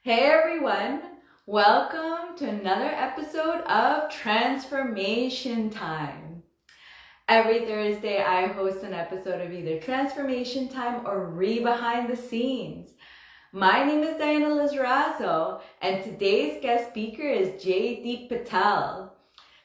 Hey everyone, welcome to another episode of Transformation Time. Every Thursday, I host an episode of either Transformation Time or Behind the Scenes. My name is Diana Lizarazo, and today's guest speaker is Jaydeep Patel.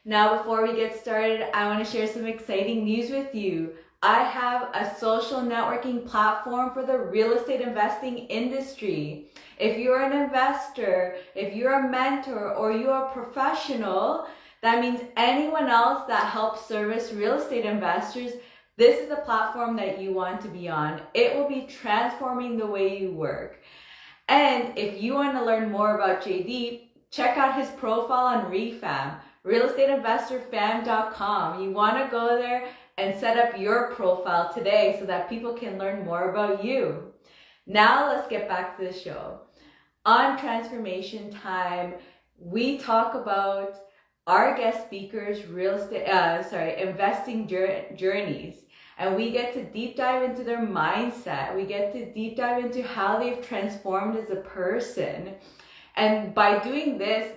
Now, before we get started, I want to share some exciting news with you. I have a social networking platform for the real estate investing industry. If you're an investor, if you're a mentor, or you're a professional, that means anyone else that helps service real estate investors, this is the platform that you want to be on. It will be transforming the way you work. And if you want to learn more about Jaydeep, check out his profile on ReFam, realestateinvestorfam.com. You want to go there and set up your profile today so that people can learn more about you. Now let's get back to the show. On Transformation Time, we talk about our guest speakers' investing journeys. And we get to deep dive into their mindset. We get to deep dive into how they've transformed as a person. And by doing this,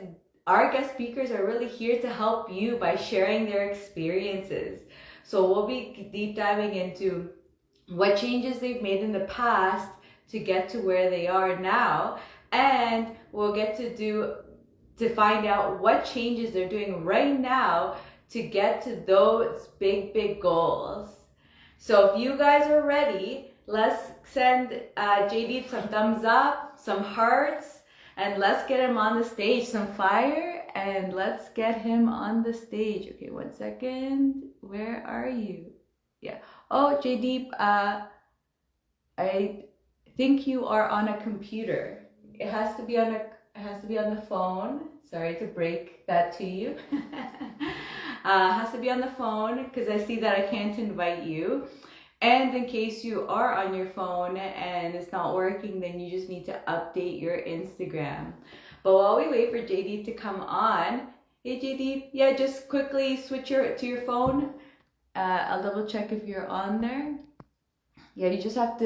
our guest speakers are really here to help you by sharing their experiences. So we'll be deep diving into what changes they've made in the past to get to where they are now. And we'll get to find out what changes they're doing right now to get to those big goals. So if you guys are ready, let's send Jaydeep some thumbs up, some hearts, and let's get him on the stage. Some fire, and let's get him on the stage. Okay, 1 second. Where are you? Yeah. Oh, Jaydeep, I think you are on a computer. It has to be on the phone. Sorry to break that to you. Has to be on the phone because I see that I can't invite you. And in case you are on your phone and it's not working, then you just need to update your Instagram. But while we wait for Jaydeep to come on, hey Jaydeep, yeah, just quickly switch to your phone. I'll double check if you're on there. Yeah, you just have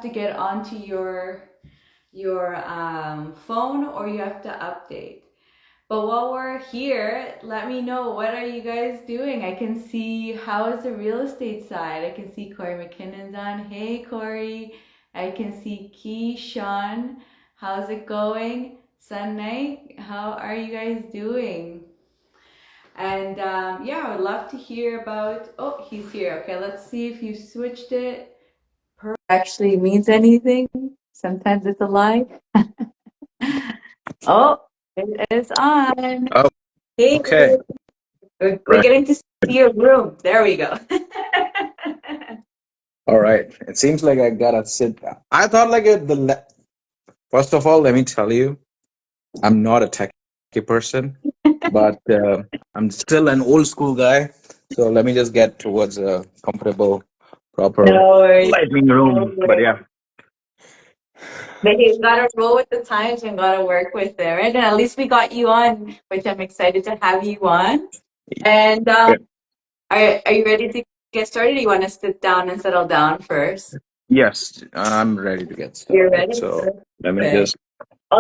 to get onto your phone, or you have to update. But while we're here, let me know, what are you guys doing? I can see, how is the real estate side? I can see Corey McKinnon's on. Hey Corey. I can see Keyshawn. How's it going? Sunnight, how are you guys doing? And yeah, I would love to hear about, oh, he's here. Okay, let's see if you switched it. Actually means anything. Sometimes it's a lie. Oh, it is on. Oh, Hey, okay. we're Right. getting to see your room. There we go. All right. It seems like I gotta sit down. I thought like first of all, let me tell you, I'm not a techie person, but I'm still an old school guy. So let me just get towards a comfortable, proper No worries. lighting No room. But worries. yeah, But you gotta roll with the times and gotta work with it, right? And at least we got you on, which I'm excited to have you on. And yeah. are you ready to get started? Or you want to sit down and settle down first? Yes, I'm ready to get You're started. ready? So let me Okay. just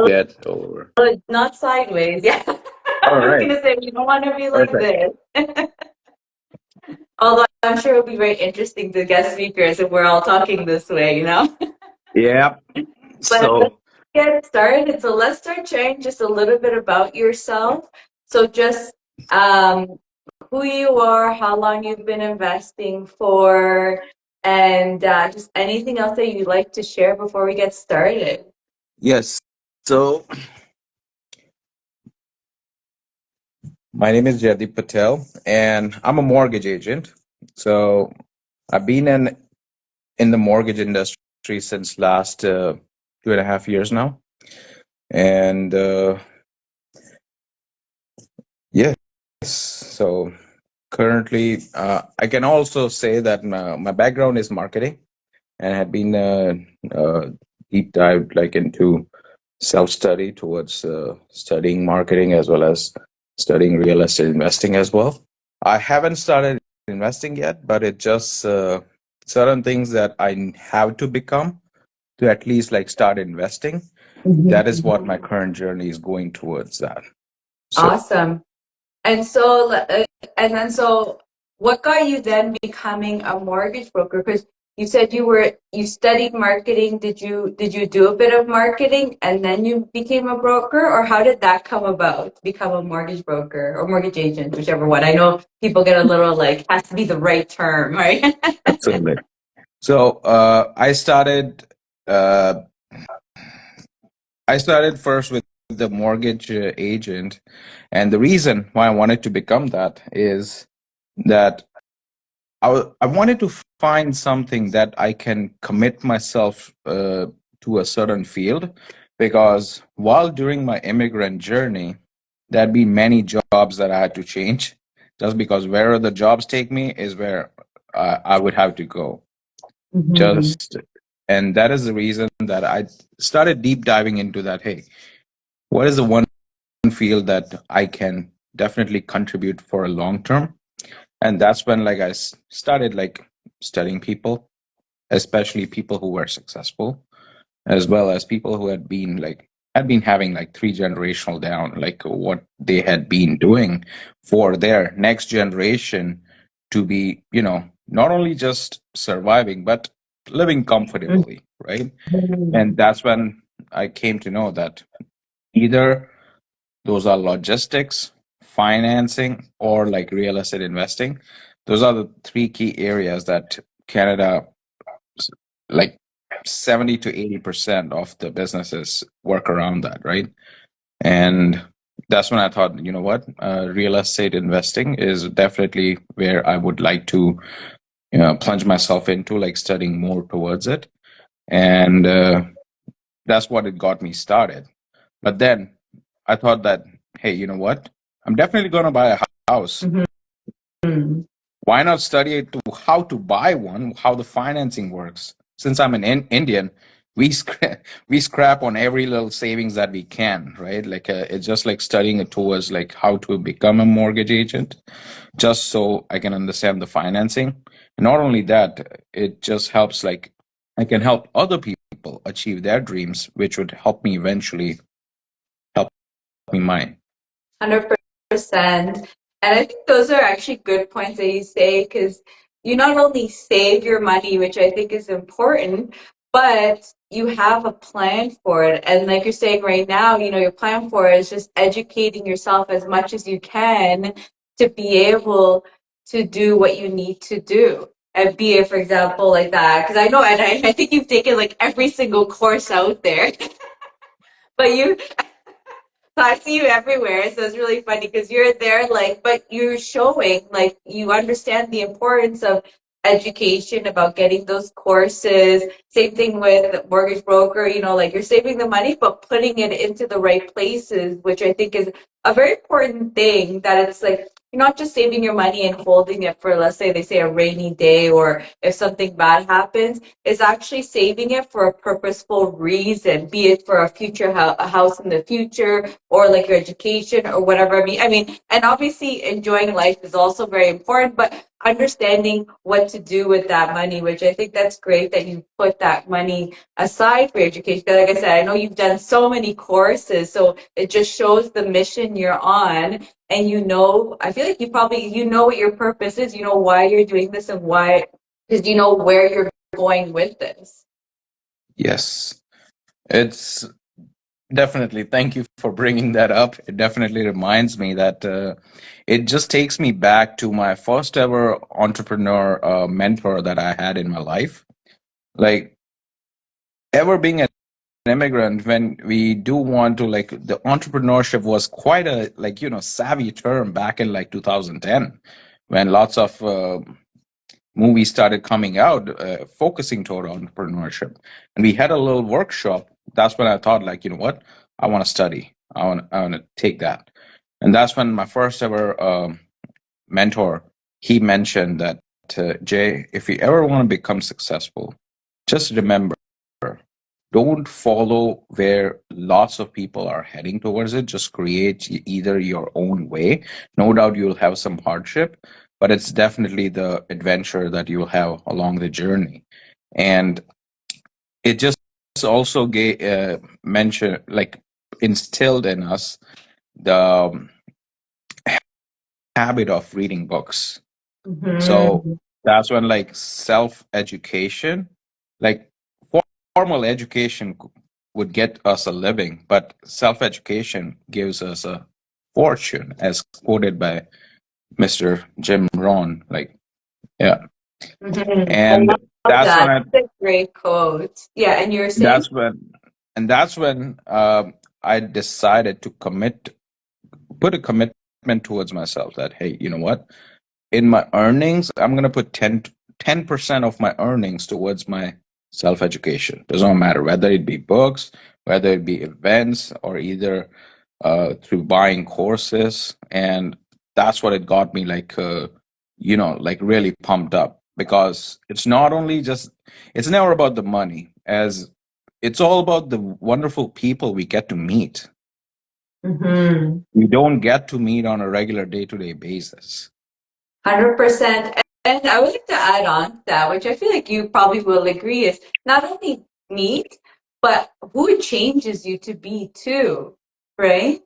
get over. Not sideways, yeah. All I was right. gonna say you don't want to be like Perfect. this. Although I'm sure it'll be very interesting to guest speakers if we're all talking this way, you know? Yeah. But let's So get started. So let's start sharing just a little bit about yourself. So just who you are, how long you've been investing for, and just anything else that you'd like to share before we get started. yes. So my name is Jaydeep Patel, and I'm a mortgage agent. So I've been in the mortgage industry since last 2.5 years now, and yes. So currently, I can also say that my background is marketing, and I have been deep dived like into self study towards studying marketing as well as studying real estate investing as well. I haven't started investing yet, but it just certain things that I have to become to at least like start investing. that is what my current journey is going towards that. So Awesome. And so, so what got you then becoming a mortgage broker? Because you said you studied marketing. Did you do a bit of marketing and then you became a broker, or how did that come about to become a mortgage broker or mortgage agent, whichever one? I know people get a little like has to be the right term, right? absolutely. So uh, I started first with the mortgage agent, and the reason why I wanted to become that is that I wanted to find something that I can commit myself to a certain field, because while during my immigrant journey, there had been many jobs that I had to change, just because wherever the jobs take me is where I would have to go. Just and that is the reason that I started deep diving into that. Hey, what is the one field that I can definitely contribute for a long term? And that's when like started like studying people, especially people who were successful, as well as people who had been having like three generational down, like what they had been doing for their next generation to be, not only just surviving but living comfortably, right? And that's when I came to know that either those are logistics, financing, or like real estate investing. Those are the three key areas that Canada, like 70 to 80% of the businesses work around that, right? And that's when I thought, you know what, real estate investing is definitely where I would like to plunge myself into, like studying more towards it. And that's what it got me started. But then I thought that, hey, you know what? I'm definitely going to buy a house. Why not study it to how to buy one, how the financing works? Since I'm an Indian, we scrap on every little savings that we can, right? Like it's just like studying it towards like how to become a mortgage agent, just so I can understand the financing. And not only that, it just helps like I can help other people achieve their dreams, which would help me eventually help me mine. 100%. And I think those are actually good points that you say, because you not only save your money, which I think is important, but you have a plan for it. And like you're saying right now, your plan for it is just educating yourself as much as you can to be able to do what you need to do. And be it, for example, like that. Because I know, and I think you've taken like every single course out there. But so I see you everywhere, so it's really funny because you're there, like, but you're showing, like, you understand the importance of education about getting those courses. Same thing with mortgage broker, like you're saving the money, but putting it into the right places, which I think is a very important thing. That it's like you're not just saving your money and holding it for, let's say, they say a rainy day or if something bad happens, is actually saving it for a purposeful reason, be it for a future a house in the future or like your education or whatever. I mean, and obviously enjoying life is also very important, but understanding what to do with that money, which I think that's great that you put that money aside for your education. Like I said, I know you've done so many courses, so it just shows the mission you're on. And I feel like you know what your purpose is, you know why you're doing this and why, because you know where you're going with this. Yes, it's definitely. Thank you for bringing that up. It definitely reminds me that it just takes me back to my first ever entrepreneur mentor that I had in my life. Like, ever being an immigrant, when we do want to, like, the entrepreneurship was quite a, like, savvy term back in like 2010, when lots of movies started coming out focusing toward entrepreneurship. And we had a little workshop. That's when I thought, like, you know what? I want to study. I want to take that. And that's when my first ever mentor, he mentioned that, Jay, if you ever want to become successful, just remember, don't follow where lots of people are heading towards it. Just create either your own way. No doubt you'll have some hardship, but it's definitely the adventure that you'll have along the journey. And it just also mentioned, like, instilled in us the habit of reading books. So Mm-hmm. that's when, like, self education, like, formal education would get us a living, but self education gives us a fortune, as quoted by Mr. Jim Rohn. Like, yeah. Mm-hmm. I And love that's when that. I, That's a great quote. Yeah, and you're saying? that's when, and that's when I decided to put a commitment towards myself that, hey, you know what? In my earnings, I'm going to put 10% of my earnings towards my self education. Does not matter whether it be books, whether it be events, or either through buying courses. And that's what it got me, like, like, really pumped up, because it's never about the money, as it's all about the wonderful people we get to meet. Mm-hmm. We don't get to meet on a regular day-to-day basis. 100%. And I would like to add on to that, which I feel like you probably will agree, is not only meet, but who it changes you to be too, right?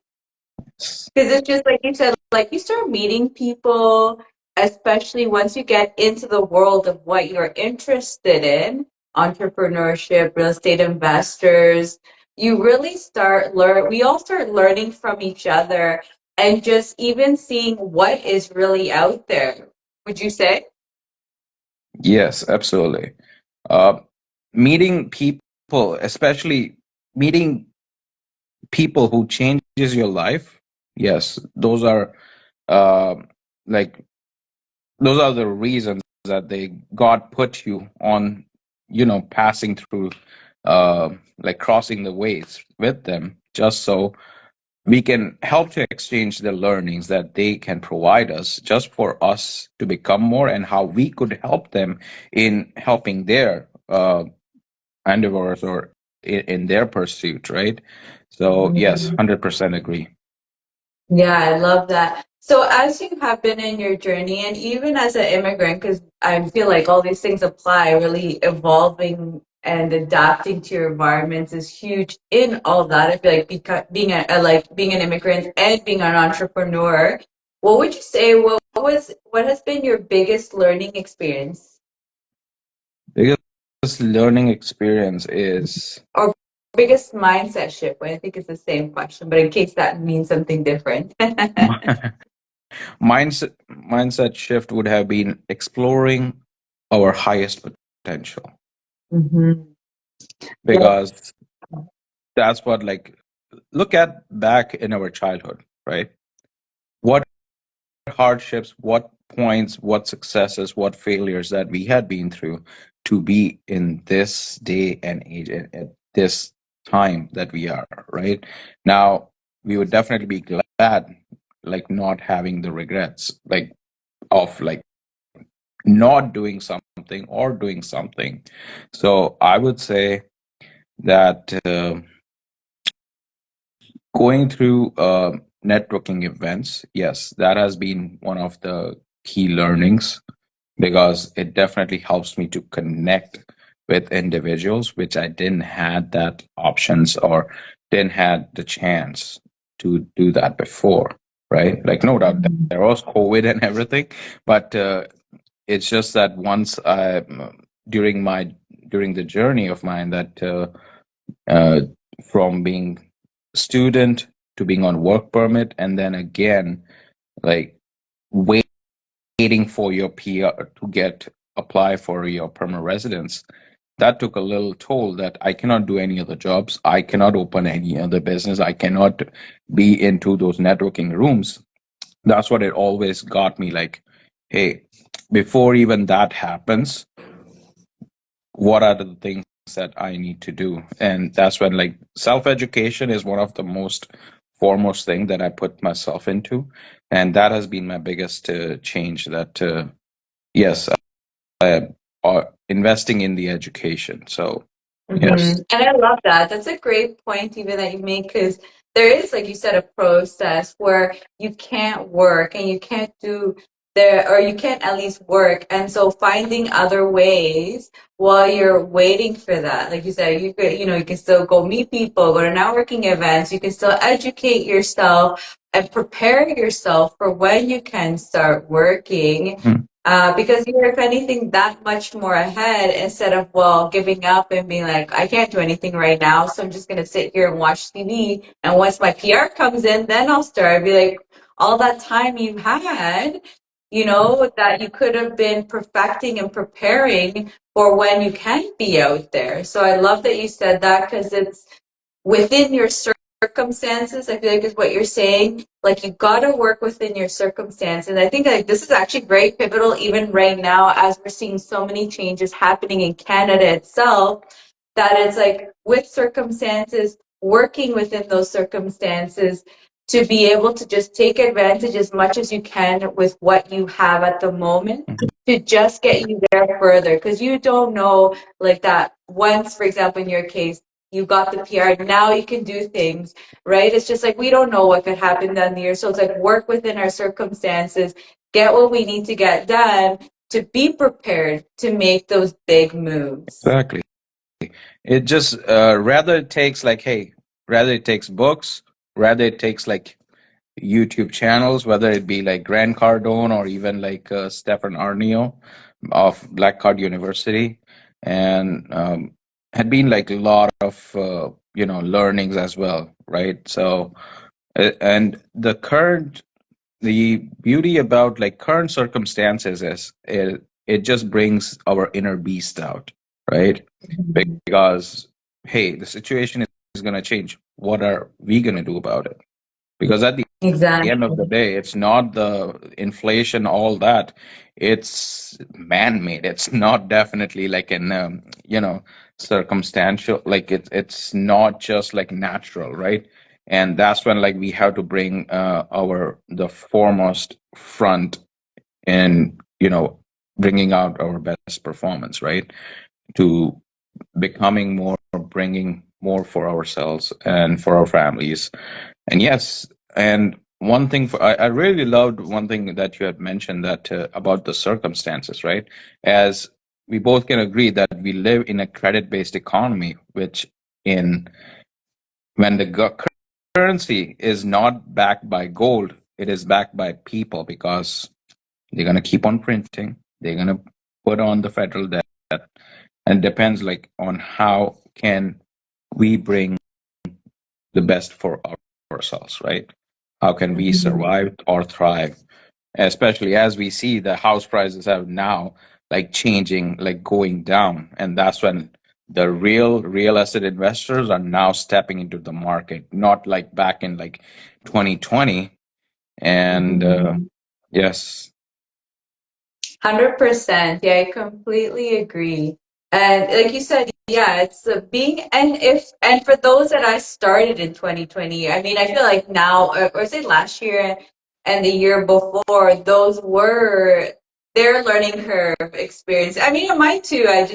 Because it's just like you said, like you start meeting people, especially once you get into the world of what you're interested in, entrepreneurship, real estate investors, you really we all start learning from each other and just even seeing what is really out there. Would you say? Yes, absolutely. Uh, Meeting people, especially meeting people who changes your life. Yes, uh, like those are the reasons that they God put you on, passing through, like, crossing the ways with them, just so we can help to exchange the learnings that they can provide us, just for us to become more, and how we could help them in helping their endeavors, or in their pursuit, right? So yes, Mhm. 100% agree. Yeah, I love that. So, as you have been in your journey, and even as an immigrant, because I feel like all these things apply, really evolving and adapting to your environments is huge in all that. I feel like being like being an immigrant and being an entrepreneur. What would you say? What has been your biggest learning experience Biggest learning experience is or biggest mindset shift? Well, I think it's the same question, but in case that means something different. mindset shift would have been exploring our highest potential, Hmm. because that's what, like, look at back in our childhood, right? What hardships, what points, what successes, what failures that we had been through to be in this day and age, at this time that we are right now. We would definitely be glad, like, not having the regrets, like, of, like, not doing something or doing something. So I would say that going through networking events, yes, that has been one of the key learnings, because it definitely helps me to connect with individuals, which I didn't had that options, or didn't had the chance to do that before, right? Like, no doubt there was COVID and everything, but it's just that once I during my during the journey of mine, that uh, from being student to being on work permit, and then again, like, waiting for your PR to get apply for your permanent residence, that took a little toll, that I cannot do any other jobs, I cannot open any other business, I cannot be into those networking rooms. That's what it always got me, like, hey, before even that happens, what are the things that I need to do? And that's when, like, self education is one of the most foremost thing that I put myself into, and that has been my biggest change. That yes, investing in the education. So Hmm. yes, And I love that. That's a great point, even that you make, because there is, like you said, a process where you can't work and you can't do there, or you can't at least work. And so finding other ways while you're waiting for that, like you said, you could, you can still go meet people, go to networking events, you can still educate yourself and prepare yourself for when you can start working. Because you're, if anything, that much more ahead instead of, well, giving up and being like, I can't do anything right now, so I'm just going to sit here and watch TV. And once my PR comes in, then I'll start. I'd be like, all that time you had, that you could have been perfecting and preparing for when you can be out there. So I love that you said that because it's within your circumstances. I feel like is what you're saying. Like you got to work within your circumstances. I think like this is actually very pivotal even right now as we're seeing so many changes happening in Canada itself, that it's like with circumstances, working within those circumstances to be able to just take advantage as much as you can with what you have at the moment to just get you there further. Because you don't know, like that once, for example, in your case, you got the PR, now you can do things, right? It's just like we don't know what could happen down the year. So it's like work within our circumstances, get what we need to get done to be prepared to make those big moves. Exactly. It just rather it takes like, hey, rather it takes books, rather it takes like YouTube channels, whether it be like Grant Cardone or even like Stefan Arnio of Black Card University, and had been like a lot of learnings as well, right? So and the beauty about like current circumstances is it just brings our inner beast out, right? Because hey, the situation is going to change. What are we going to do about it? Because at the end of the Exactly. day, it's not the inflation, all that. It's man-made. It's not definitely like an circumstantial. Like it's not just like natural, right? And that's when like we have to bring our the foremost front in bringing out our best performance, right? To becoming more, bringing more for ourselves and for our families. And yes, and one thing I really loved one thing that you had mentioned that about the circumstances, right? As we both can agree that we live in a credit-based economy, which in when the currency is not backed by gold, it is backed by people because they're gonna keep on printing. They're gonna put on the federal debt, and it depends like on how can we bring the best for ourselves, right? How can we survive or thrive? Especially as we see the house prices have now like changing, like going down. And that's when the real estate investors are now stepping into the market, not like back in like 2020. And yes. 100%. Yeah, I completely agree. And like you said, yeah, it's being, and for those that I started in 2020, I mean, I feel like now, or say last year and the year before, those were their learning curve experience. I mean, mine too. I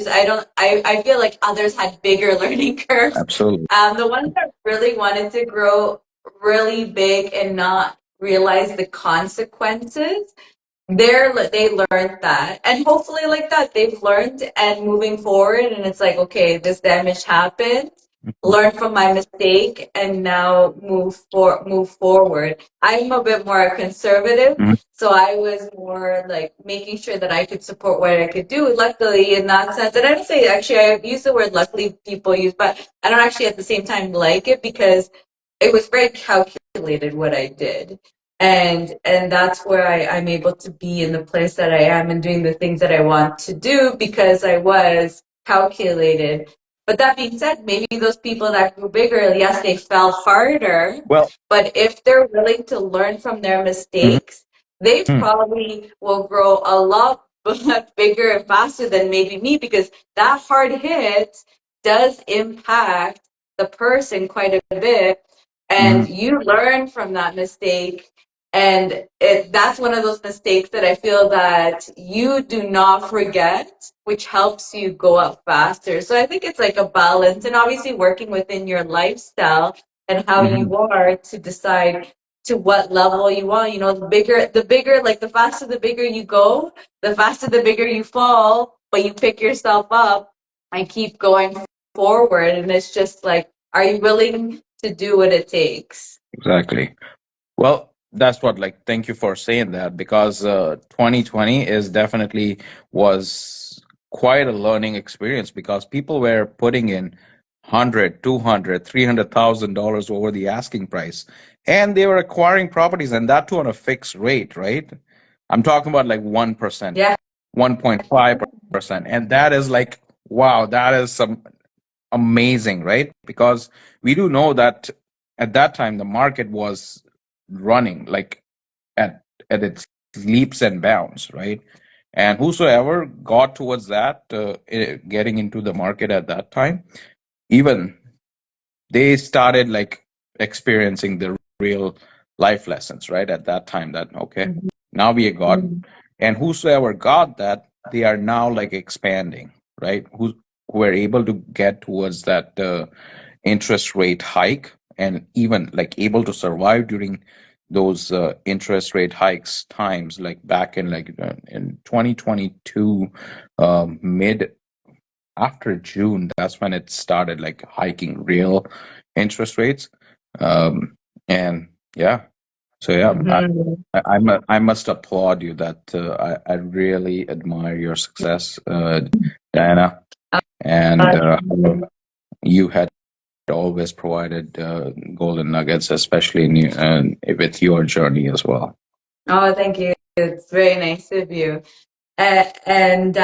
feel like others had bigger learning curves. Absolutely. The ones that really wanted to grow really big and not realize the consequences, they learned that, and hopefully like that they've learned and moving forward, and it's like, okay, this damage happened, learn from my mistake, and now move forward. I'm a bit more conservative, Mhm. so I was more like making sure that I could support what I could do, luckily, in that sense. And I don't say, actually, I use the word luckily people use, but I don't actually at the same time like it, because it was very calculated what I did, and that's where I'm able to be in the place that I am and doing the things that I want to do, because I was calculated. But that being said, maybe those people that grew bigger, yes, they fell harder, Well, but if they're willing to learn from their mhm. mistakes, they probably will grow a lot bigger and faster than maybe me, because that hard hit does impact the person quite a bit, and Mhm. you learn from that mistake. And that's one of those mistakes that I feel that you do not forget, which helps you go up faster. So I think it's like a balance, and obviously working within your lifestyle and how Mhm. you are to decide to what level you want. You know, the bigger, like the faster the bigger you go, the faster the bigger you fall, but you pick yourself up and keep going forward. And it's just like, are you willing to do what it takes? Exactly. Well, that's what, like, thank you for saying that, because 2020 is definitely was quite a learning experience, because people were putting in 100, 200, $300,000 over the asking price, and they were acquiring properties, and that too on a fixed rate, right? I'm talking about like 1%, Yeah. 1.5%. And that is like, wow, that is some amazing, right? Because we do know that at that time the market was running like at its leaps and bounds, right? And whosoever got towards that, getting into the market at that time, even they started like experiencing the real life lessons, right? At that time, that okay, now we got, and whosoever got that, they are now like expanding, right? Who are able to get towards that interest rate hike, and even like able to survive during those interest rate hikes times, like back in like in 2022, mid after June, that's when it started like hiking real interest rates. And yeah, so yeah, I must applaud you that I really admire your success, Diana, and you had always provided golden nuggets, especially with your journey as well. Oh, thank you. It's very nice of you. And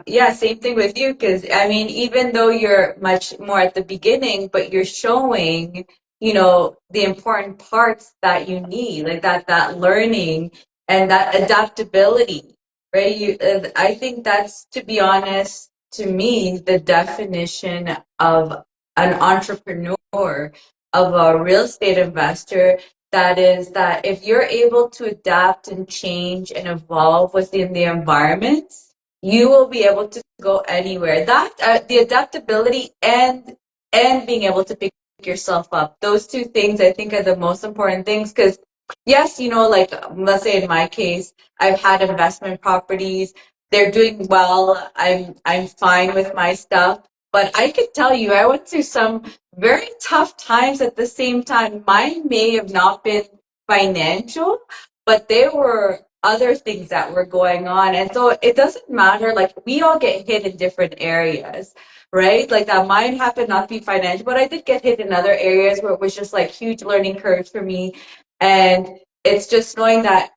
yeah, same thing with you, because I mean, even though you're much more at the beginning, but you're showing, you know, the important parts that you need, like that learning and that adaptability, right? I think that's, to be honest, to me, the definition of an entrepreneur, of a real estate investor. That is that if you're able to adapt and change and evolve within the environment, you will be able to go anywhere. That the adaptability and being able to pick yourself up, those two things I think are the most important things. Because yes, you know, like let's say in my case, I've had investment properties, they're doing well, I'm fine with my stuff, but I could tell you I went through some very tough times at the same time. Mine may have not been financial, but there were other things that were going on. And so it doesn't matter, like we all get hit in different areas, right? Like that mine happened not to be financial, but I did get hit in other areas where it was just like huge learning curves for me. And it's just knowing that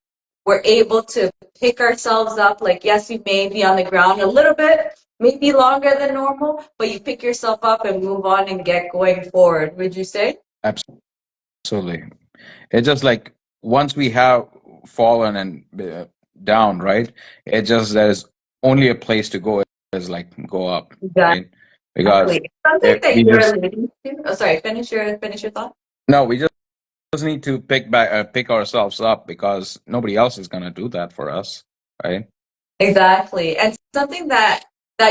we're able to pick ourselves up. Like, yes, you may be on the ground a little bit, maybe longer than normal, but you pick yourself up and move on and get going forward, would you say? Absolutely. It's just like once we have fallen and down, right? It just there's only a place to go, is like go up, right? Because Something that we you're just alluding to. Oh, sorry. Finish your thought. no, we just need to pick ourselves up, because nobody else is gonna do that for us, right? Exactly. And something that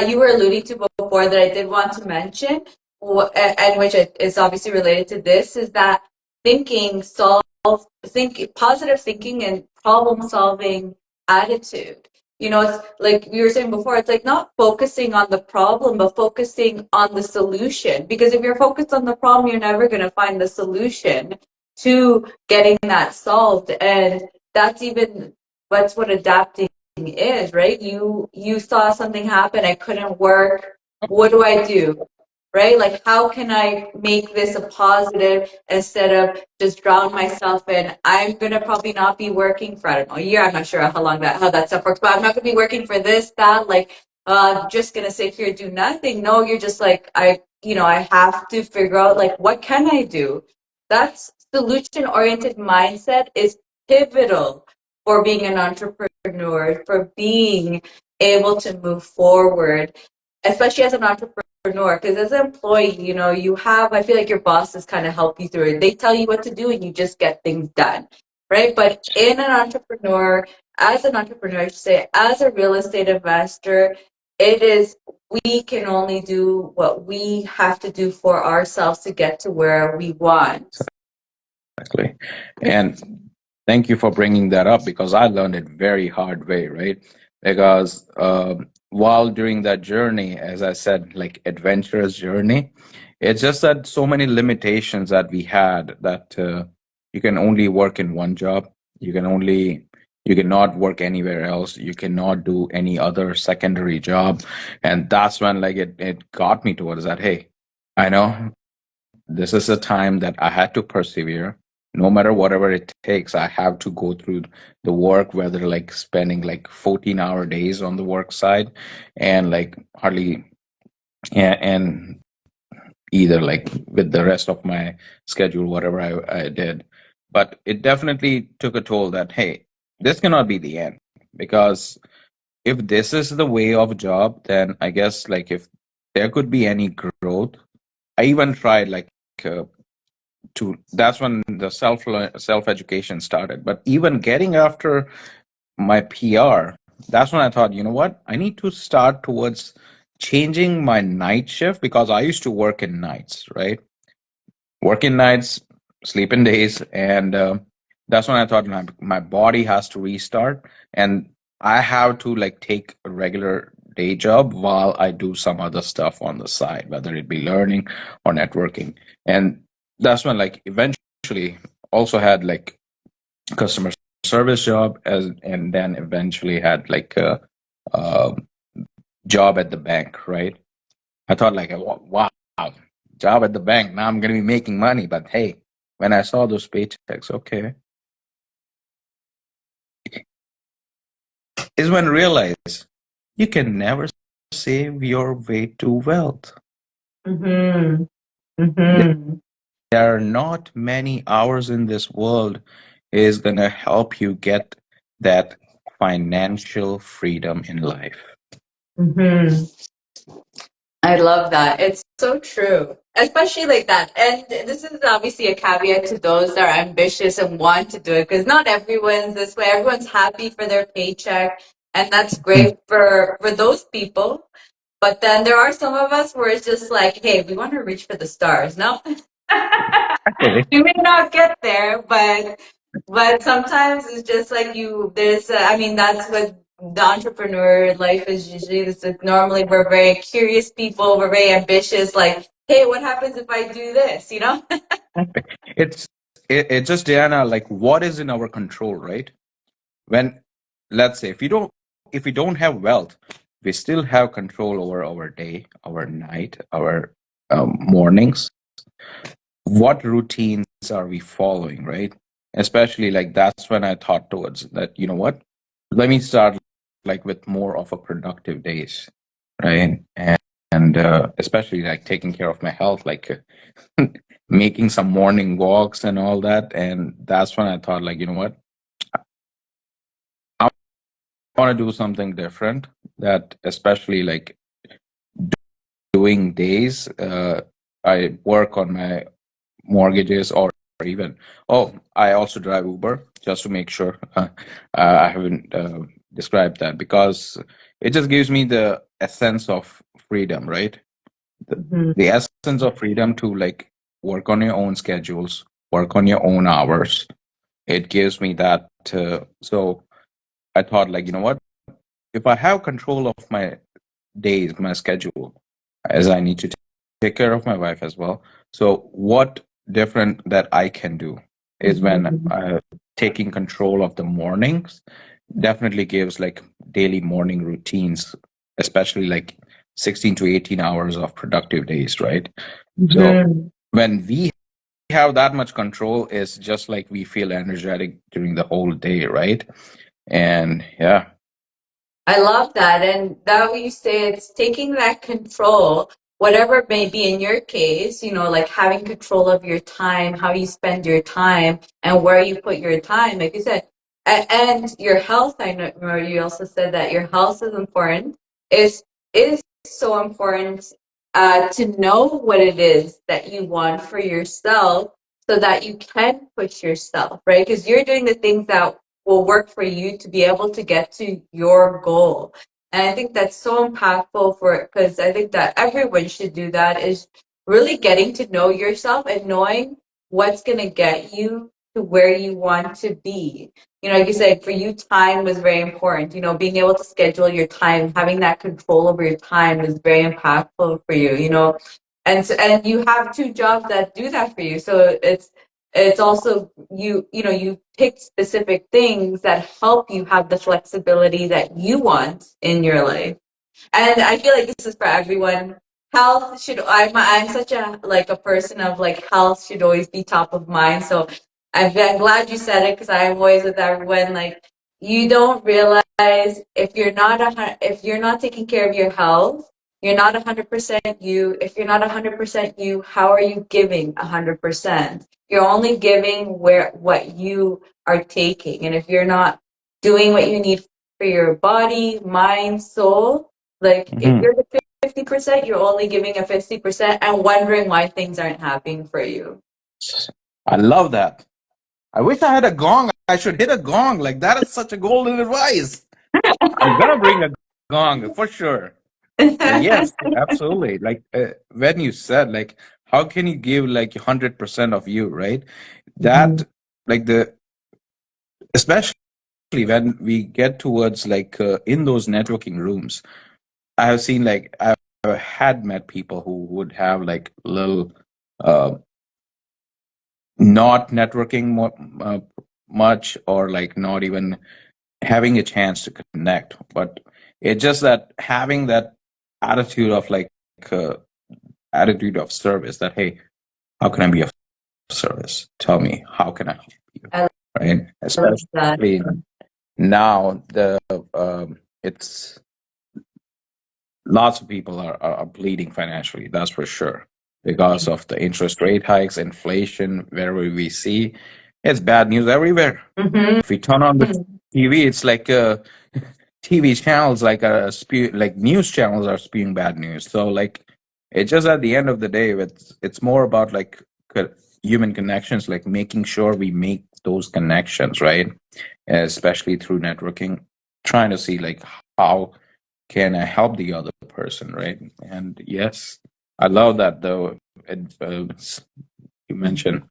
you were alluding to before that I did want to mention, and which is obviously related to this, is that positive thinking and problem solving attitude. You know, it's like we were saying before, it's like not focusing on the problem, but focusing on the solution. Because if you're focused on the problem, you're never going to find the solution to getting that solved. And that's what adapting is, right? You saw something happen, I couldn't work. What do I do? Right? Like how can I make this a positive instead of just drown myself in, I'm gonna probably not be working for, I don't know, a year, I'm not sure how that stuff works, but I'm not gonna be working for this, that, like just gonna sit here do nothing. No, you're just like, I have to figure out like what can I do? That's solution oriented mindset is pivotal for being an entrepreneur, for being able to move forward, especially as an entrepreneur. Because as an employee, you know, I feel like your bosses kind of help you through it. They tell you what to do and you just get things done, right? But as an entrepreneur, I should say, as a real estate investor, we can only do what we have to do for ourselves to get to where we want. Exactly. And thank you for bringing that up because I learned it very hard way, right? Because while during that journey, as I said, like adventurous journey, it's just that so many limitations that we had that you can only work in one job. You can only you cannot work anywhere else. You cannot do any other secondary job. And that's when like it got me towards that, hey, I know this is a time that I had to persevere. No matter whatever it takes, I have to go through the work, whether like spending like 14-hour days on the work side and like hardly and either like with the rest of my schedule, whatever I did. But it definitely took a toll that, hey, this cannot be the end because if this is the way of job, then I guess like if there could be any growth, I even tried like uh, to that's when the self education started. But even getting after my PR, that's when I thought, you know what, I need to start towards changing my night shift because I used to work in nights, right? Work in nights, sleep in days, and that's when I thought my body has to restart, and I have to like take a regular day job while I do some other stuff on the side, whether it be learning or networking. And that's when like eventually also had like customer service job as and then eventually had like a job at the bank, right? I thought like, wow, job at the bank. Now I'm going to be making money. But hey, when I saw those paychecks, okay, is when I realized you can never save your way to wealth. Mm-hmm. There Mm-hmm. are not many hours in this world is going to help you get that financial freedom in life. Mm-hmm. I love that. It's so true, especially like that. And this is obviously a caveat to those that are ambitious and want to do it, because not everyone's this way. Everyone's happy for their paycheck, and that's great for those people. But then there are some of us where it's just like, hey, we want to reach for the stars. No, we may not get there, but sometimes it's just like you. There's, I mean, that's what the entrepreneur life is usually. This is normally we're very curious people. We're very ambitious. Like, hey, what happens if I do this? You know? it's it's just Diana, like what is in our control, right? When let's say if we don't have wealth, we still have control over our day, our night, our mornings. What routines are we following, right? Especially like that's when I thought towards that, you know what, let me start like with more of a productive days, right? And especially like taking care of my health, like making some morning walks and all that. And that's when I thought like, you know what, I want to do something different, that especially like doing days I work on my mortgages, or even I also drive Uber, just to make sure I haven't described that, because it just gives me the essence of freedom, right? the, Mhm. the essence of freedom to like work on your own schedules, work on your own hours. It gives me that so I thought like, you know what, if I have control of my days, my schedule, as I need to take care of my wife as well. So what different that I can do is when Mhm. taking control of the mornings definitely gives like daily morning routines, especially like 16 to 18 hours of productive days, right? So Mhm. when we have that much control, it's just like we feel energetic during the whole day, right? And yeah. I love that. And that what you say, it's taking that control, whatever it may be in your case, you know, like having control of your time, how you spend your time and where you put your time, like you said, and your health. I know remember you also said that your health is important. Is so important to know what it is that you want for yourself so that you can push yourself, right? Because you're doing the things that will work for you to be able to get to your goal. And I think that's so impactful for it, because I think that everyone should do that, is really getting to know yourself and knowing. what's going to get you to where you want to be. Like you said, for you, time was very important. Being able to schedule your time, having that control over your time is very impactful for you. And you have two jobs that do that for you. So it's also you pick specific things that help you have the flexibility that you want in your life. And I feel like this is for everyone. Health should. I'm such a person of health should always be top of mind. So I'm glad you said it, because I'm always with everyone, you don't realize, if you're not taking care of your health, you're not 100% you. If you're not 100% you, how are you giving 100%? You're only giving what you are taking, and if you're not doing what you need for your body, mind, soul, if Mhm. you're the 50%, you're only giving a 50% and wondering why things aren't happening for you. I love that. I wish I had a gong. I should hit a gong. Like, that is such a golden advice. I'm gonna bring a gong for sure. But yes, absolutely. Like, when you said, like, how can you give like 100% of you, right? Mhm. That, like, especially when we get towards like in those networking rooms, I have seen, like, I've had met people who would have like little uh, not networking much, or like not even having a chance to connect. But it's just that having that attitude of like uh, attitude of service, that hey, how can I be of service? Tell me, how can I help you? I Right? love that. Especially now, it's lots of people are bleeding financially. That's for sure, because of the interest rate hikes, inflation. Wherever we see, it's bad news everywhere. Mm-hmm. If we turn on the TV, it's like TV channels, like news channels are spewing bad news. So like, it's just at the end of the day, it's more about like human connections, like making sure we make those connections, right? Especially through networking, trying to see like how can I help the other person, right? And yes, I love that though. You mentioned.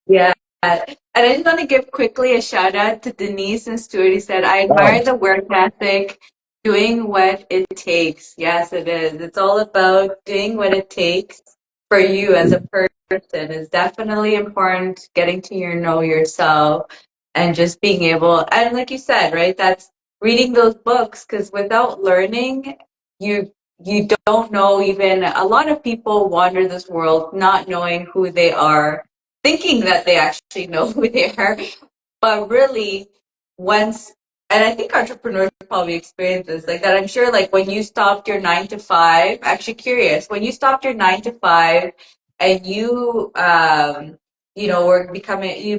Yeah. And I just want to give quickly a shout out to Denise and Stuart. He said, I Wow. admire the work ethic, doing what it takes. Yes, it is. It's all about doing what it takes for you as a person. It's definitely important, getting to know yourself, and just being able, and like you said, right, that's reading those books, because without learning, you you don't know. Even a lot of people wander this world not knowing who they are, thinking that they actually know who they are, but really, once, and I think entrepreneurs probably experience this, like that. I'm sure, like when you stopped your 9 to 5, actually curious, when you stopped your 9 to 5 and you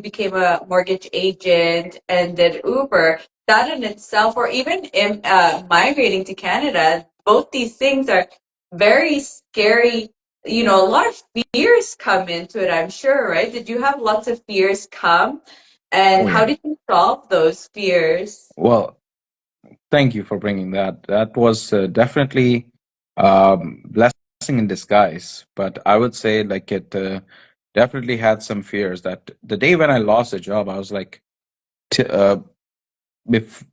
became a mortgage agent and did Uber, that in itself, or even migrating to Canada, both these things are very scary. A lot of fears come into it, I'm sure, right? Did you have lots of fears come? And Oh how yeah. did you solve those fears? Well, thank you for bringing that. That was definitely blessing in disguise. But I would say like it definitely had some fears. That the day when I lost a job, I was like, t- uh, bef-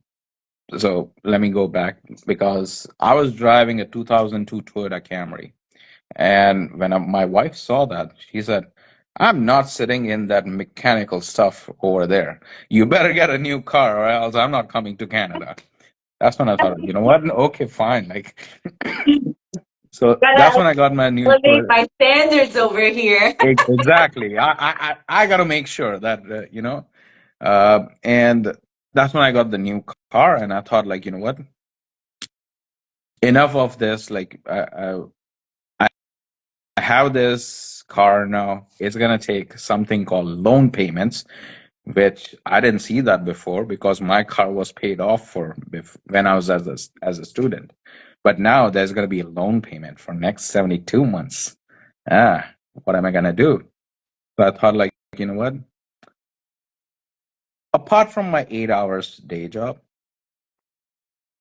so let me go back, because I was driving a 2002 Toyota Camry. And when my wife saw that, she said, I'm not sitting in that mechanical stuff over there. You better get a new car, or else I'm not coming to Canada. That's when I thought, you know what? Okay, fine. Like, so that's Gotta when I got my new elevate Toyota. my standards over here. Exactly. I got to make sure that, and that's when I got the new car. And I thought, like, you know what? Enough of this. Like, I have this car now. It's gonna take something called loan payments, which I didn't see that before, because my car was paid off when I was as a student. But now there's gonna be a loan payment for next 72 months. What am I gonna do? So I thought, like, you know what? Apart from my 8 hours day job,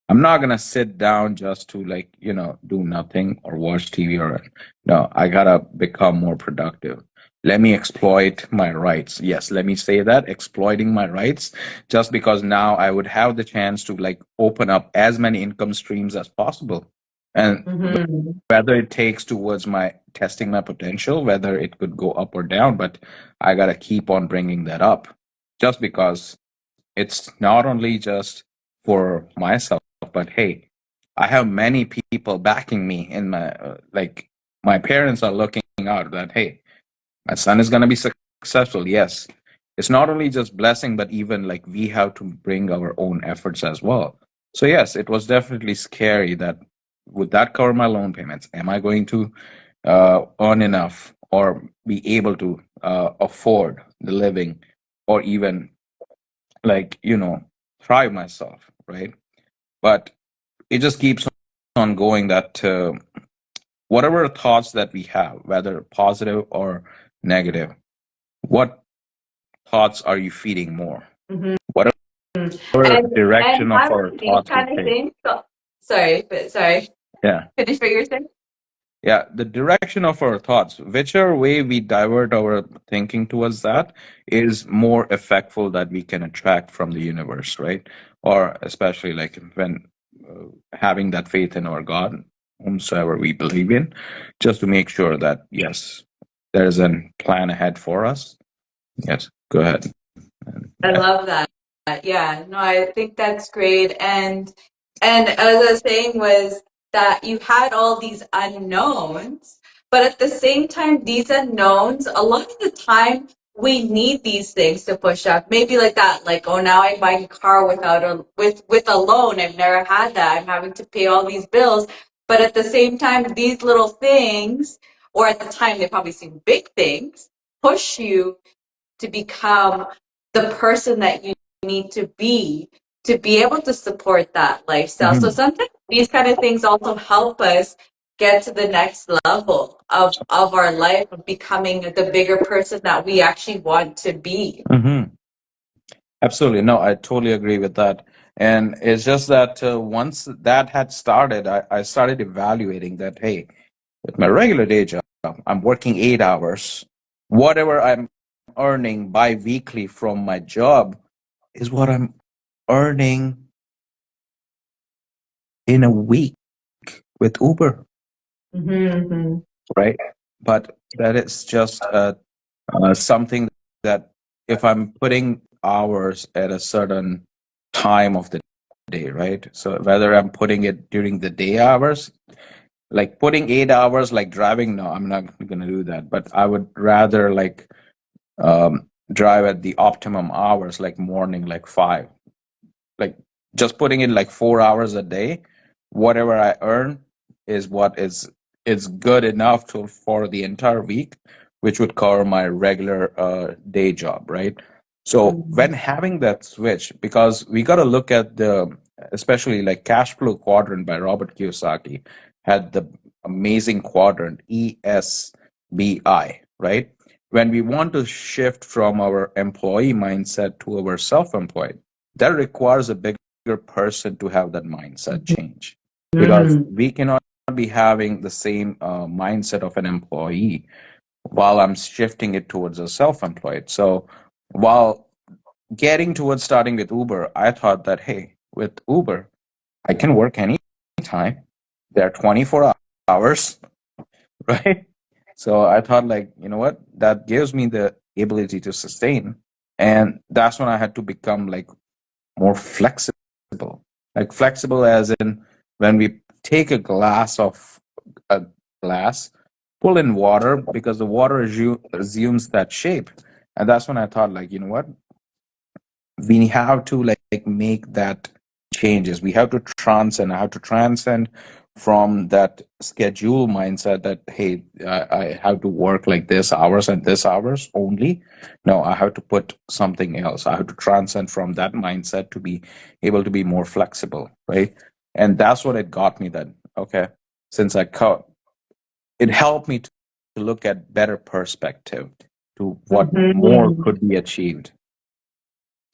I'm not gonna sit down just to, like, do nothing or watch TV, or no, I gotta become more productive. let me exploit my rights. Yes, let me say that, exploiting my rights, just because now I would have the chance to like open up as many income streams as possible. And Mm-hmm. whether it takes towards my testing my potential, whether it could go up or down, but I got to keep on bringing that up just because it's not only just for myself, but hey, I have many people backing me in my like my parents are looking out that hey, my son is going to be successful. Yes, it's not only just blessing, but even like we have to bring our own efforts as well. So yes, it was definitely scary that would that cover my loan payments? Am I going to earn enough or be able to afford the living or even like thrive myself, right? But it just keeps on going that whatever thoughts that we have, whether positive or negative, what thoughts are you feeding more? Mm-hmm. Whatever And direction of our having these thoughts we kind of take. things. Sorry. Yeah. Finish what you're saying. Yeah. The direction of our thoughts, whichever way we divert our thinking towards that, is more effectful that we can attract from the universe, right? Or especially like when having that faith in our God, whomsoever we believe in, just to make sure that, yes, there's a plan ahead for us. Yes. Go ahead. I Yeah. love that. Yeah, no, I think that's great. And as I was saying was that you had all these unknowns, but at the same time, these unknowns, a lot of the time we need these things to push up. Maybe like that, like, oh, now I'm buying a car without with a loan. I've never had that. I'm having to pay all these bills. But at the same time, these little things, or at the time they probably seem big things, push you to become the person that you need to be able to support that lifestyle. So Mhm. sometimes these kind of things also help us get to the next level of our life of becoming the bigger person that we actually want to be. Mhm. Absolutely. No, I totally agree with that. And it's just that once that had started, I started evaluating that, hey, with my regular day job, I'm working 8 hours. Whatever I'm earning bi-weekly from my job is what I'm earning in a week with Uber, Mm-hmm. right? But that is just something that if I'm putting hours at a certain time of the day, right? So whether I'm putting it during the day hours, like putting 8 hours, like driving, no, I'm not going to do that. But I would rather like drive at the optimum hours, like morning, like 5, like just putting in like 4 hours a day. Whatever I earn is what is good enough to for the entire week, which would cover my regular day job, right? So when having that switch, because we got to look at the, especially like cash flow quadrant by Robert Kiyosaki had the amazing quadrant ESBI, right? When we want to shift from our employee mindset to our self-employed, that requires a bigger person to have that mindset change, because Mm-hmm. we cannot be having the same mindset of an employee while I'm shifting it towards a self-employed. So while getting towards starting with Uber, I thought that hey, with Uber I can work anytime. They're 24 hours, right? So I thought like, you know what, that gives me the ability to sustain. And that's when I had to become like more flexible. Like flexible as in when we take a glass, pull in water because the water assumes that shape. And that's when I thought like, you know what? We have to like make that changes. We have to transcend. I have to transcend from that schedule mindset that hey, I have to work like this hours and this hours only. No, I have to put something else. I have to transcend from that mindset to be able to be more flexible, right? And that's what it got me. That okay, since it helped me to look at better perspective to what more Mm-hmm. could be achieved.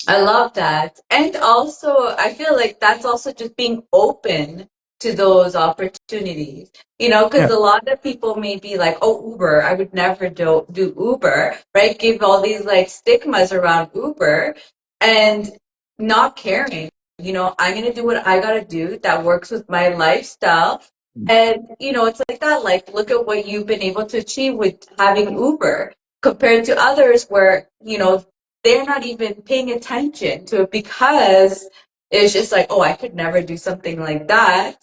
I love that. And also, I feel like that's also just being open to those opportunities. You know, because Yeah. a lot of people may be like, oh, Uber, I would never do Uber, right? Give all these like stigmas around Uber and not caring. You know, I'm going to do what I got to do that works with my lifestyle. And, you know, it's like that. Like, look at what you've been able to achieve with having Uber compared to others where, you know, they're not even paying attention to it because it's just like, oh, I could never do something like that.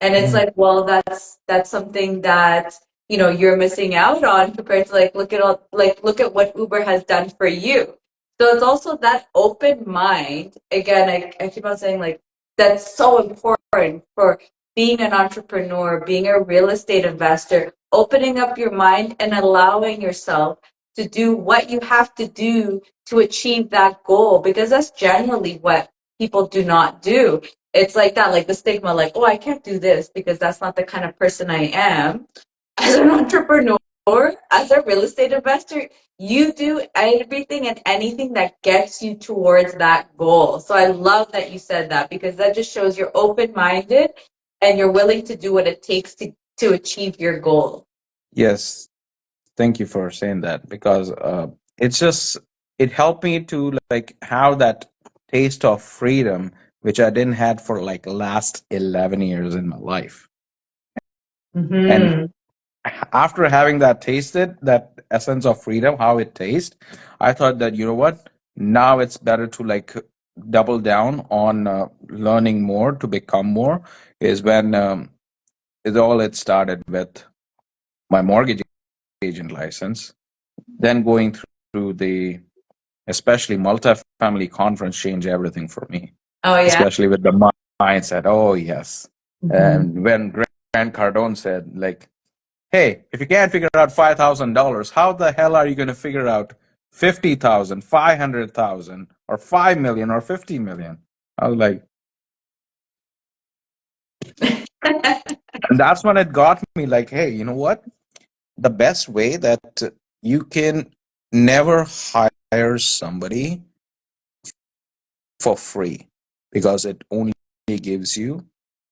And it's Mhm. like, well, that's something that, you know, you're missing out on compared to like look at what Uber has done for you. So it's also that open mind. Again, I keep on saying like that's so important for being an entrepreneur, being a real estate investor, opening up your mind and allowing yourself to do what you have to do to achieve that goal because that's generally what people do not do. It's like that, like the stigma, like, oh, I can't do this because that's not the kind of person I am. As an entrepreneur, as a real estate investor, you do everything and anything that gets you towards that goal. So I love that you said that because that just shows you're open minded and you're willing to do what it takes to achieve your goal. Yes. Thank you for saying that because it's just it helped me to like have that taste of freedom which I didn't had for like last 11 years in my life. And Mm-hmm. after having that tasted that essence of freedom, how it tastes, I thought that you know what, now it's better to like double down on learning more to become more. Is when it started with my mortgage agent license, then going through the especially multifamily conference changed everything for me, Oh yeah. especially with the mindset. Oh yes, Mm-hmm. and when Grant Cardone said like, hey, if you can't figure out $5,000, how the hell are you going to figure out 50,000, 500,000, or 5 million, or 50 million? I was like, and that's when it got me like, hey, you know what? The best way that you can never hire somebody for free because it only gives you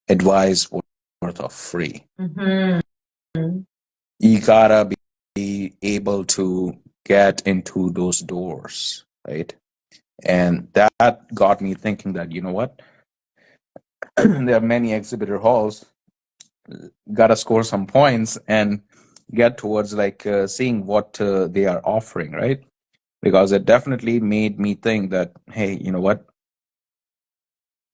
advice worth of free. Mm-hmm. You gotta be able to get into those doors, right? And that got me thinking that, you know what? There are many exhibitor halls, gotta score some points and get towards like seeing what they are offering, right? Because it definitely made me think that, hey, you know what?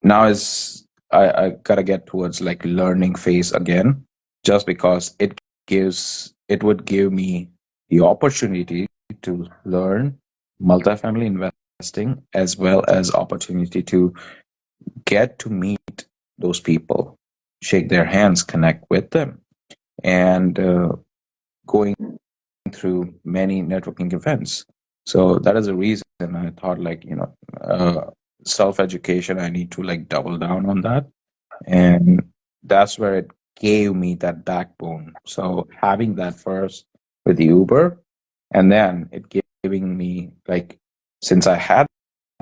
Now is I gotta get towards like learning phase again, just because it would give me the opportunity to learn multifamily investing as well as opportunity to get to meet those people, shake their hands, connect with them, and going through many networking events. So that is the reason I thought like, self education, I need to like double down on that. And that's where it gave me that backbone. So having that first with Uber, and then it giving me like, since I had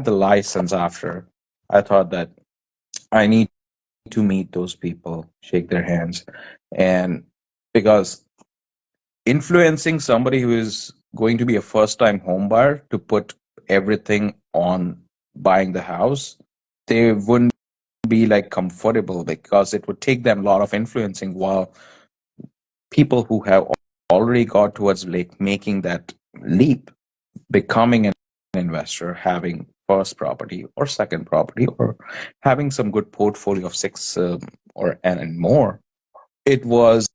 the license after, I thought that I need to meet those people, shake their hands. And because influencing somebody who is going to be a first time home buyer to put everything on buying the house, they wouldn't be like comfortable because it would take them a lot of influencing, while people who have already got towards like making that leap, becoming an investor, having first property or second property, or having some good portfolio of six or and more, it was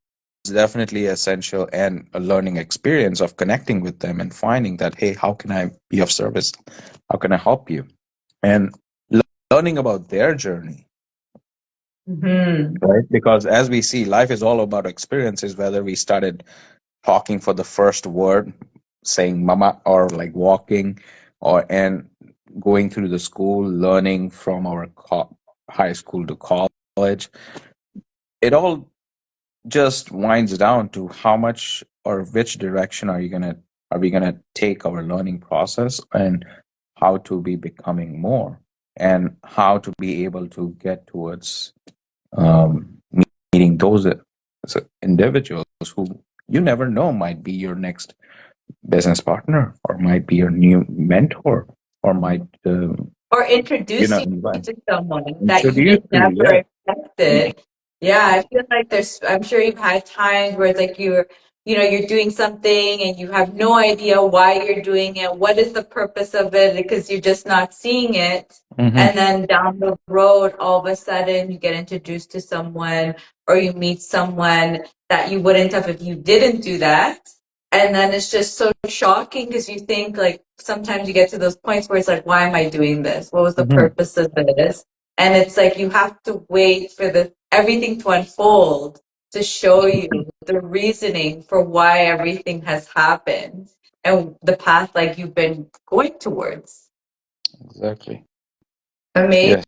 definitely essential and a learning experience of connecting with them and finding that, hey, how can I be of service, how can I help you, and learning about their journey, Mm-hmm. right? Because as we see, life is all about experiences, whether we started talking for the first word, saying mama, or like walking, or and going through the school, learning from our high school to college. It all just winds down to how much or which direction are we gonna take our learning process, and how to be becoming more, and how to be able to get towards um, meeting those individuals who you never know might be your next business partner or might be your new mentor or might Or introduce you invite, to someone that you introduce just to you. never expected. Yeah, I feel like I'm sure you've had times where it's like you're doing something and you have no idea why you're doing it. What is the purpose of it? Because you're just not seeing it. And then down the road, all of a sudden you get introduced to someone or you meet someone that you wouldn't have if you didn't do that. And then it's just so shocking because you think like sometimes you get to those points where it's like, why am I doing this? What was the purpose of this? And it's like you have to wait for everything to unfold to show you the reasoning for why everything has happened and the path like you've been going towards. Exactly. Amazing.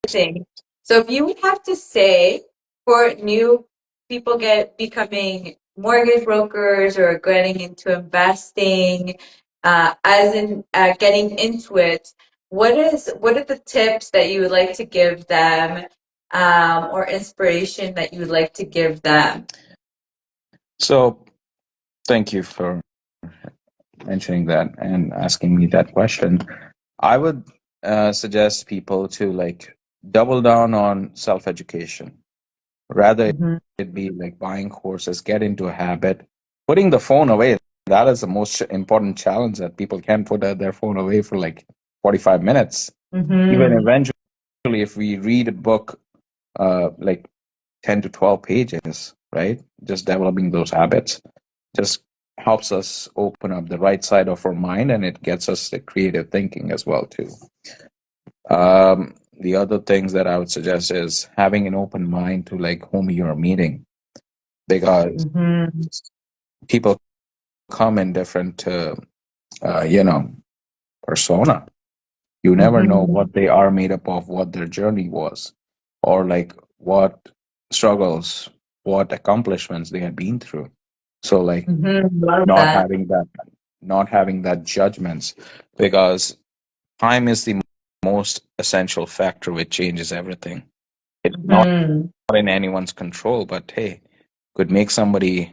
Yes. So if you would have to say for new people becoming mortgage brokers or getting into investing, as in getting into it, what are the tips that you would like to give them, or inspiration that you would like to give them? So thank you for mentioning that and asking me that question. I would suggest people to like double down on self-education rather Mhm. it be like buying courses, get into a habit, putting the phone away. That is the most important challenge that people can't put their phone away for like 45 minutes. Even Mhm. eventually, if we read a book, like 10 to 12 pages, right? Just developing those habits just helps us open up the right side of our mind and it gets us the creative thinking as well too. The other things that I would suggest is having an open mind to like whom you're meeting because Mhm. people come in different you know persona. You never know Mhm. what they are made up of, what their journey was, or like what struggles, what accomplishments they had been through. So like Mhm. Love not that. having that not having that judgments because time is the most essential factor which changes everything. It's not Mhm. in anyone's control, but hey, could make somebody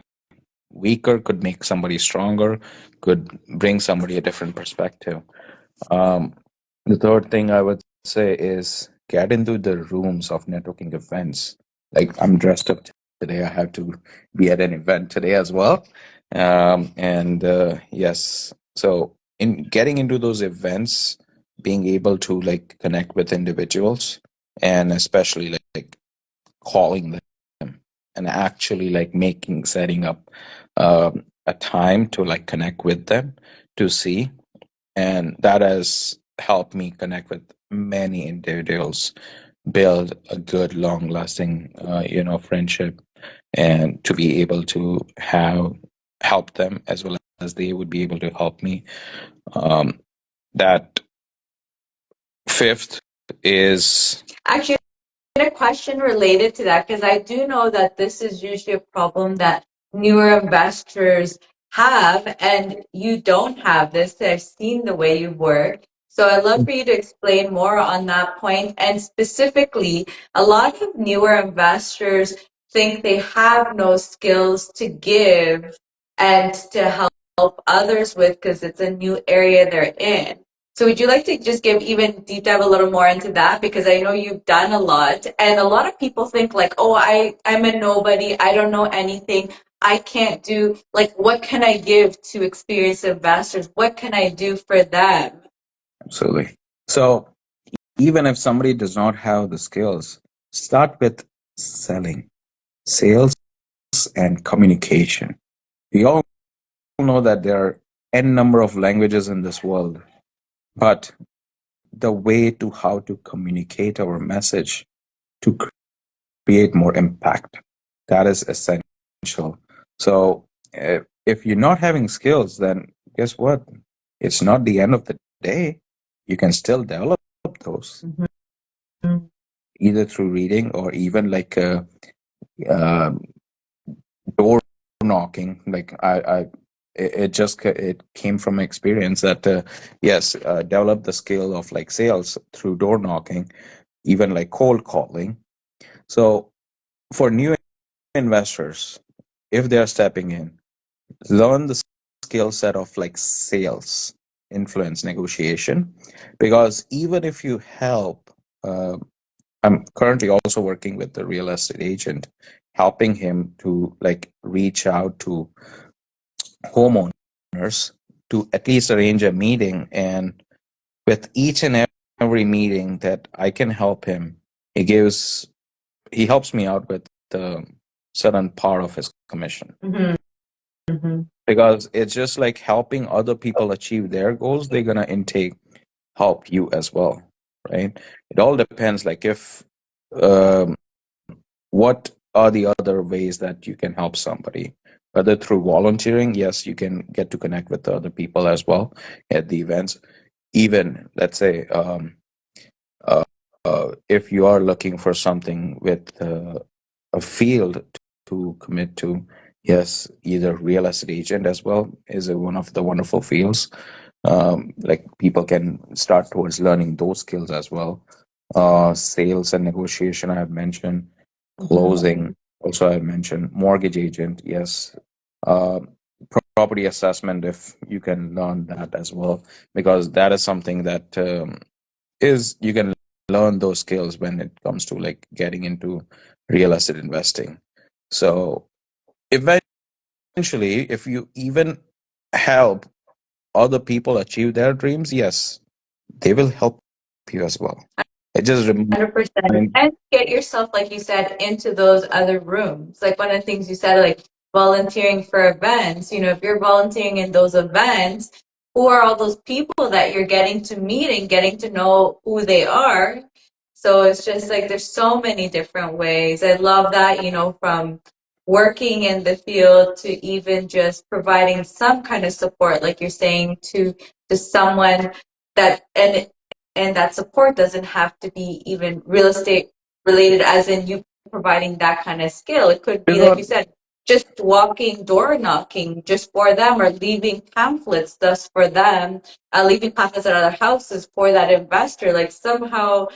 weaker, could make somebody stronger, could bring somebody a different perspective. Um, the third thing I would say is get into the rooms of networking events. Like I'm dressed up today, I have to be at an event today as well. And yes, so in getting into those events, being able to like connect with individuals and especially like calling them and actually like setting up a time to like connect with them to see, and that has helped me connect with many individuals, build a good long lasting friendship, and to be able to have help them as well as they would be able to help me. That fifth is Actually, a question related to that because I do know that this is usually a problem that newer investors have, and you don't have this. I've seen the way you work. So I'd love for you to explain more on that point. And specifically, a lot of newer investors think they have no skills to give and to help others with because it's a new area they're in. So would you like to just give even deep dive a little more into that? Because I know you've done a lot and a lot of people think like, oh, I'm a nobody. I don't know anything. I can't do like, what can I give to experienced investors? What can I do for them? absolutely. So even if somebody does not have the skills, start with selling, sales, and communication. We all know that there are n number of languages in this world, but the way to how to communicate our message to create more impact, that is essential. So if you're not having skills, then guess what? It's not the end of the day. You can still develop those Mhm. either through reading or even like uh, door knocking. Like it came from experience that yes, develop the skill of like sales through door knocking, even like cold calling. So for new investors, if they are stepping in, learn the skill set of like sales, influence, negotiation, because even if you help, uh, I'm currently also working with the real estate agent, helping him to like reach out to homeowners to at least arrange a meeting. And with each and every meeting that I can help him, he gives, he helps me out with the certain part of his commission, because it's just like helping other people achieve their goals. They're gonna intake help you as well, right? It all depends. Like if um, what are the other ways that you can help somebody, whether through volunteering. Yes, you can get to connect with the other people as well at the events. Even let's say uh, if you are looking for something with a field to commit to, yes, either real estate agent as well is one of the wonderful fields. Like people can start towards learning those skills as well. Sales and negotiation, I have mentioned. Closing, also I have mentioned. Mortgage agent, yes. Uh, Property assessment, if you can learn that as well, because that is something that is you can learn those skills when it comes to like getting into real estate investing. So eventually, if you even help other people achieve their dreams, yes, they will help you as well. It just 100%. And get yourself, like you said, into those other rooms. Like one of the things you said, like volunteering for events, you know, if you're volunteering in those events, who are all those people that you're getting to meet and getting to know who they are? So it's just like there's so many different ways. I love that, you know, from working in the field to even just providing some kind of support, like you're saying, to someone that and that support doesn't have to be even real estate related, as in you providing that kind of skill. It could be, like you said, just walking, door knocking just for them, or leaving pamphlets thus for them, leaving pamphlets at other houses for that investor, like somehow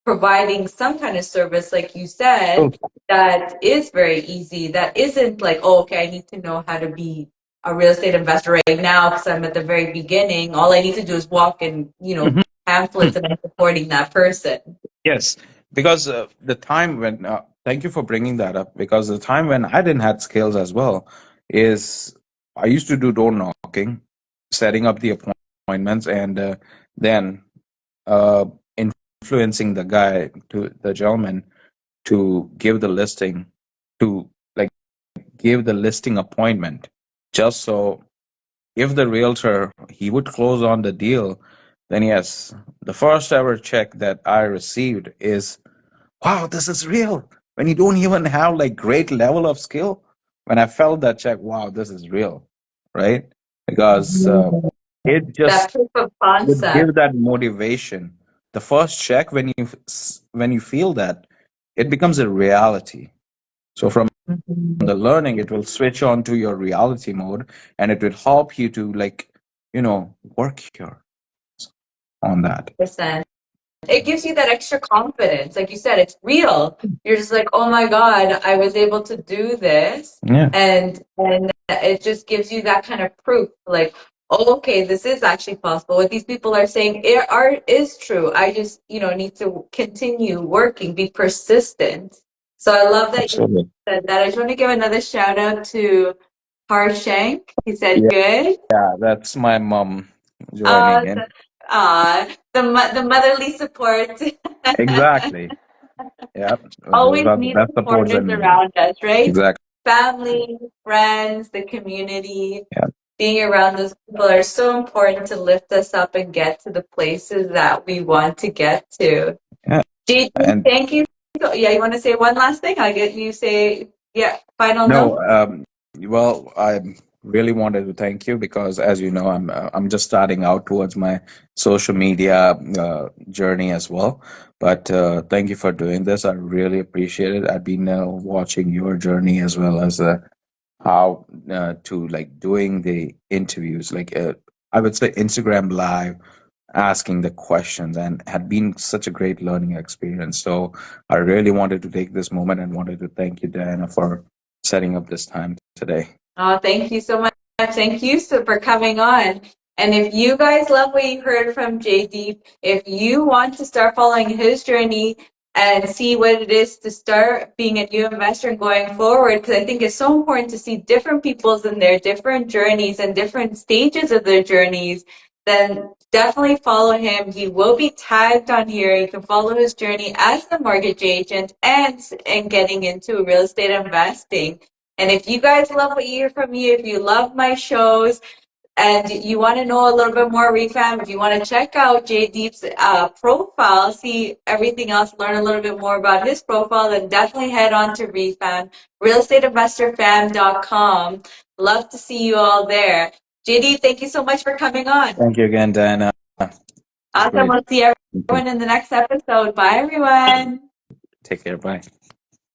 providing some kind of service, like you said, that is very easy. That isn't like, oh, okay, I need to know how to be a real estate investor right now because I'm at the very beginning. All I need to do is walk and, you know, pamphlets and I'm supporting that person. Yes, because the time when thank you for bringing that up, because the time when I didn't have skills as well is I used to do door knocking, setting up the appointments, and then uh, influencing the guy to the gentleman to give the listing, to like give the listing appointment, just so if the realtor he would close on the deal, then yes, the first ever check that I received is, wow, this is real. When you don't even have like great level of skill, when I felt that check, wow, this is real, right? Because it That just proof of would concept. give that motivation. The first check, when you feel that, it becomes a reality. So from the learning, it will switch on to your reality mode, and it will help you to like, work here on that. 100%. It gives you that extra confidence. Like you said, it's real. You're just like, oh my God, I was able to do this. Yeah. And it just gives you that kind of proof, like, oh, okay, this is actually possible. What these people are saying is true. I just, you know, need to continue working, be persistent. So I love that you Absolutely. said that. I just want to give another shout out to Harshank. He said Yeah, good. that's my mom joining in. The motherly support. Exactly. Yeah. Those Always are the need best supports supporters in around us, right? exactly. Family, friends, the community, Yeah. being around those people are so important to lift us up and get to the places that we want to get to. Yeah. Gigi, And thank you. Yeah, you want to say one last thing? I'll get you say, yeah, final no, note. well, I really wanted to thank you because, as you know, I'm just starting out towards my social media journey as well. But thank you for doing this. I really appreciate it. I've been watching your journey as well as how to like doing the interviews, like I would say Instagram Live, asking the questions, and had been such a great learning experience. So I really wanted to take this moment and wanted to thank you, Diana, for setting up this time today. Oh, thank you so much. Thank you for coming on. And if you guys love what you heard from Jaydeep, if you want to start following his journey and see what it is to start being a new investor and going forward, because I think it's so important to see different people's and their different journeys and different stages of their journeys, then definitely follow him. He will be tagged on here. You can follow his journey as a mortgage agent and getting into real estate investing. And if you guys love what you hear from me, if you love my shows, and you want to know a little bit more ReFam, if you want to check out Jaydeep's profile, see everything else, learn a little bit more about his profile, then definitely head on to ReFam, realestateinvestorfam.com. Love to see you all there. Jaydeep, thank you so much for coming on. Thank you again, Diana. Awesome. Great. We'll see everyone in the next episode. Bye, everyone. Take care. Bye.